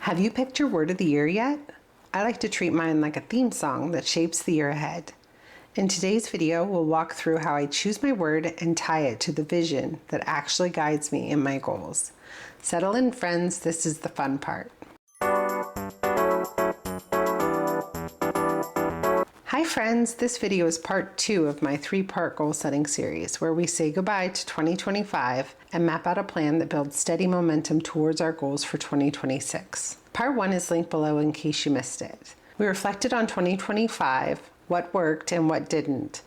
Have you picked your word of the year yet? I like to treat mine like a theme song that shapes the year ahead. In today's video, we'll walk through how I choose my word and tie it to the vision that actually guides me in my goals. Settle in, friends, this is the fun part. Hi friends, this video is part 2 of my 3-part goal setting series where we say goodbye to 2025 and map out a plan that builds steady momentum towards our goals for 2026. Part 1 is linked below in case you missed it. We reflected on 2025, what worked and what didn't,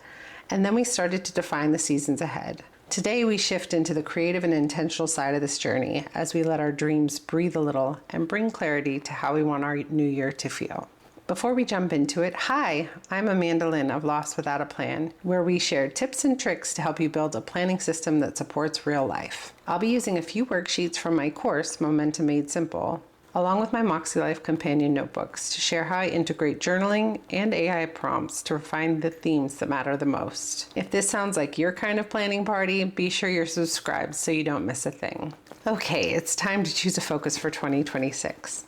and then we started to define the seasons ahead. Today we shift into the creative and intentional side of this journey as we let our dreams breathe a little and bring clarity to how we want our new year to feel. Before we jump into it, hi, I'm Amanda Lynn of LostWithoutAPlan, where we share tips and tricks to help you build a planning system that supports real life. I'll be using a few worksheets from my course, Momentum Made Simple, along with my MäksēLife companion notebooks to share how I integrate journaling and AI prompts to refine the themes that matter the most. If this sounds like your kind of planning party, be sure you're subscribed so you don't miss a thing. Okay, it's time to choose a focus for 2026.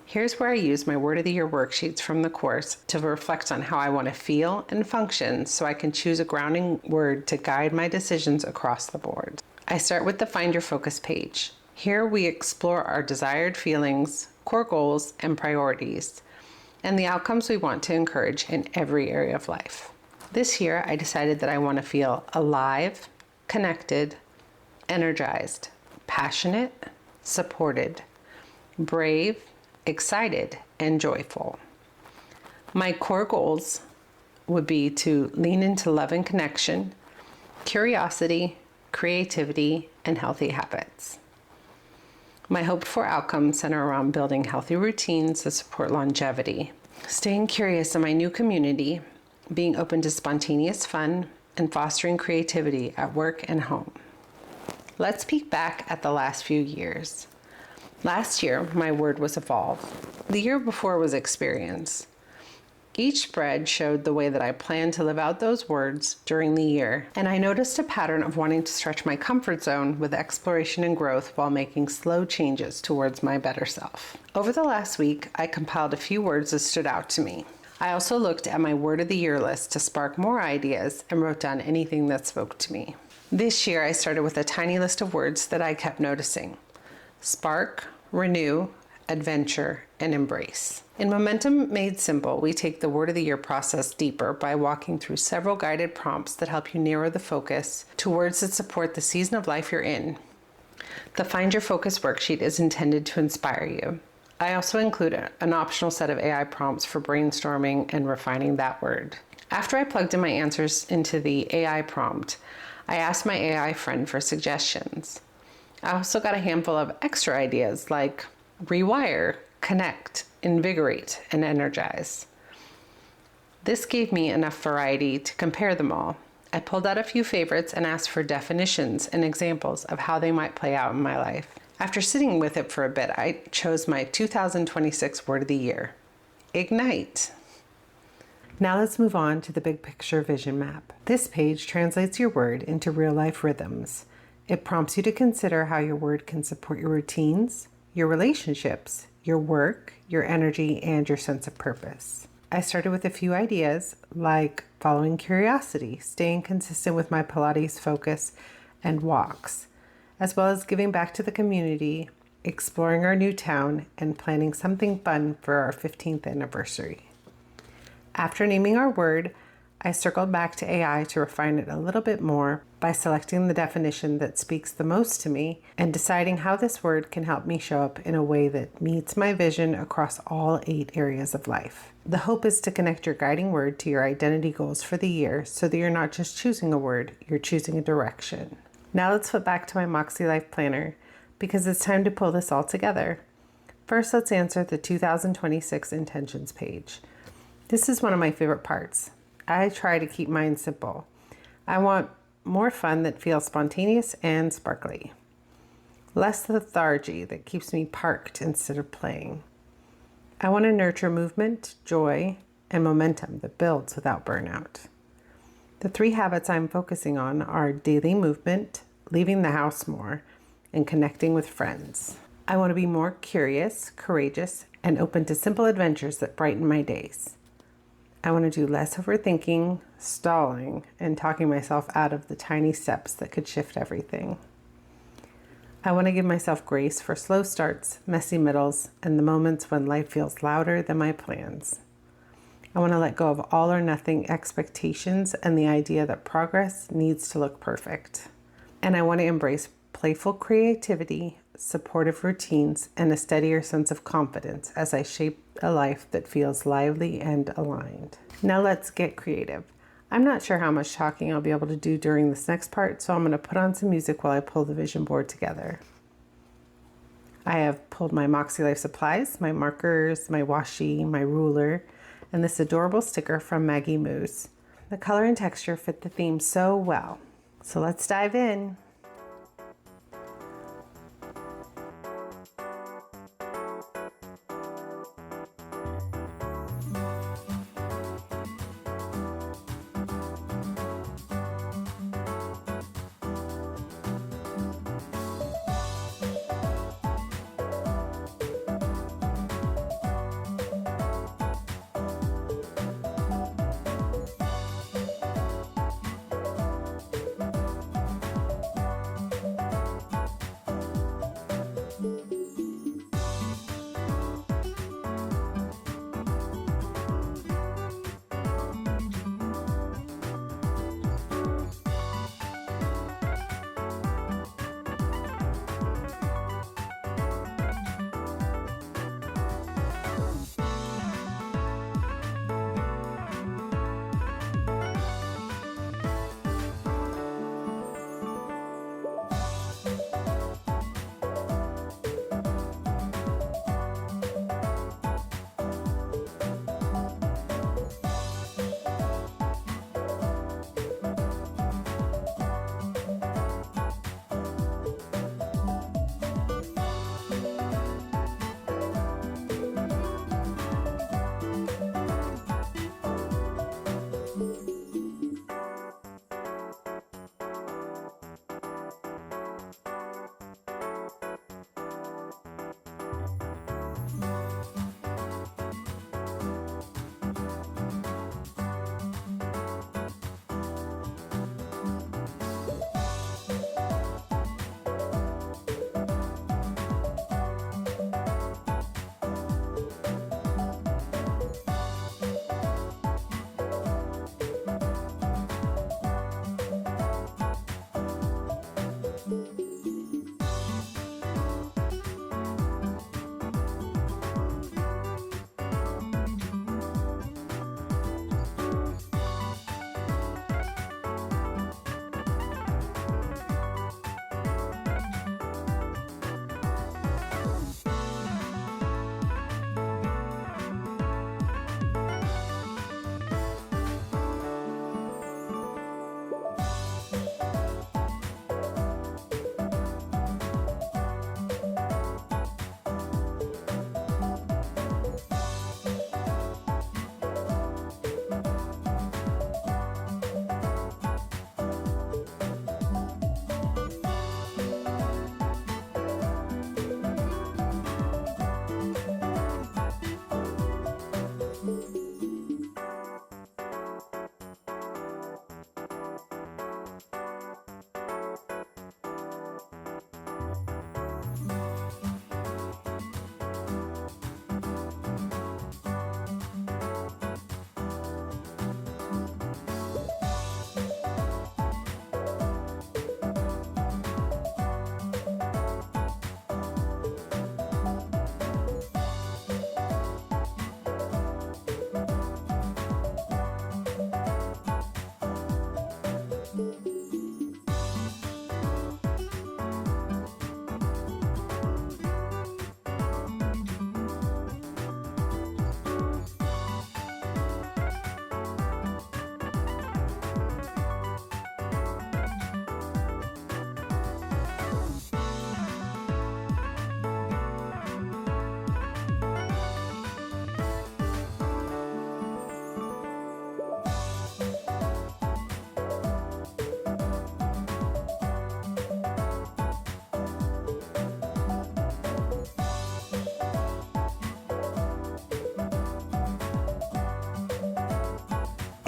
Here's where I use my Word of the Year worksheets from the course to reflect on how I want to feel and function so I can choose a grounding word to guide my decisions across the board. I start with the Find Your Focus page. Here we explore our desired feelings, core goals, and priorities, and the outcomes we want to encourage in every area of life. This year, I decided that I want to feel alive, connected, energized, passionate, supported, brave, excited, and joyful. My core goals would be to lean into love and connection, curiosity, creativity, and healthy habits. My hoped for outcomes center around building healthy routines that support longevity, staying curious in my new community, being open to spontaneous fun, and fostering creativity at work and home. Let's peek back at the last few years. Last year, my word was evolve. The year before was experience. Each spread showed the way that I planned to live out those words during the year, and I noticed a pattern of wanting to stretch my comfort zone with exploration and growth while making slow changes towards my better self. Over the last week, I compiled a few words that stood out to me. I also looked at my word of the year list to spark more ideas and wrote down anything that spoke to me. This year, I started with a tiny list of words that I kept noticing. Spark, renew, adventure, and embrace. In Momentum Made Simple, we take the Word of the Year process deeper by walking through several guided prompts that help you narrow the focus to words that support the season of life you're in. The Find Your Focus worksheet is intended to inspire you. I also include an optional set of AI prompts for brainstorming and refining that word. After I plugged in my answers into the AI prompt, I asked my AI friend for suggestions. I also got a handful of extra ideas like rewire, connect, invigorate, and energize. This gave me enough variety to compare them all. I pulled out a few favorites and asked for definitions and examples of how they might play out in my life. After sitting with it for a bit, I chose my 2026 word of the year, ignite. Now let's move on to the big picture vision map. This page translates your word into real life rhythms. It prompts you to consider how your word can support your routines, your relationships, your work, your energy, and your sense of purpose. I started with a few ideas like following curiosity, staying consistent with my Pilates focus and walks, as well as giving back to the community, exploring our new town, and planning something fun for our 15th anniversary. After naming our word, I circled back to AI to refine it a little bit more by selecting the definition that speaks the most to me and deciding how this word can help me show up in a way that meets my vision across all 8 areas of life. The hope is to connect your guiding word to your identity goals for the year so that you're not just choosing a word, you're choosing a direction. Now let's flip back to my MäksēLife planner because it's time to pull this all together. First, let's answer the 2026 intentions page. This is one of my favorite parts. I try to keep mine simple. I want more fun that feels spontaneous and sparkly. Less lethargy that keeps me parked instead of playing. I want to nurture movement, joy, and momentum that builds without burnout. The 3 habits I'm focusing on are daily movement, leaving the house more, and connecting with friends. I want to be more curious, courageous, and open to simple adventures that brighten my days. I want to do less overthinking, stalling, and talking myself out of the tiny steps that could shift everything. I want to give myself grace for slow starts, messy middles, and the moments when life feels louder than my plans. I want to let go of all or nothing expectations and the idea that progress needs to look perfect. And I want to embrace playful creativity, supportive routines, and a steadier sense of confidence as I shape a life that feels lively and aligned. Now let's get creative. I'm not sure how much talking I'll be able to do during this next part, so I'm going to put on some music while I pull the vision board together. I have pulled my MäksēLife supplies, my markers, my washi, my ruler, and this adorable sticker from Maggie Moose. The color and texture fit the theme so well. So let's dive in.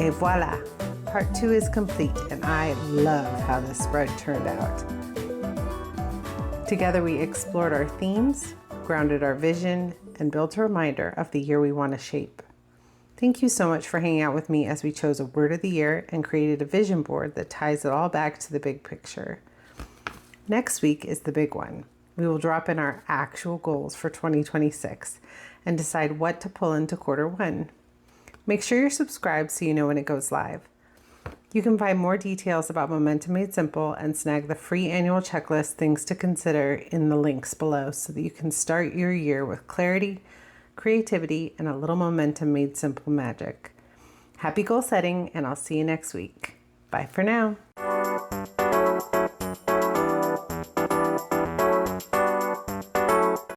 Et voila! Part 2 is complete, and I love how this spread turned out. Together we explored our themes, grounded our vision, and built a reminder of the year we want to shape. Thank you so much for hanging out with me as we chose a word of the year and created a vision board that ties it all back to the big picture. Next week is the big one. We will drop in our actual goals for 2026 and decide what to pull into quarter one. Make sure you're subscribed so you know when it goes live. You can find more details about Momentum Made Simple and snag the free annual checklist Things to Consider in the links below so that you can start your year with clarity, creativity, and a little Momentum Made Simple magic. Happy goal setting, and I'll see you next week. Bye for now.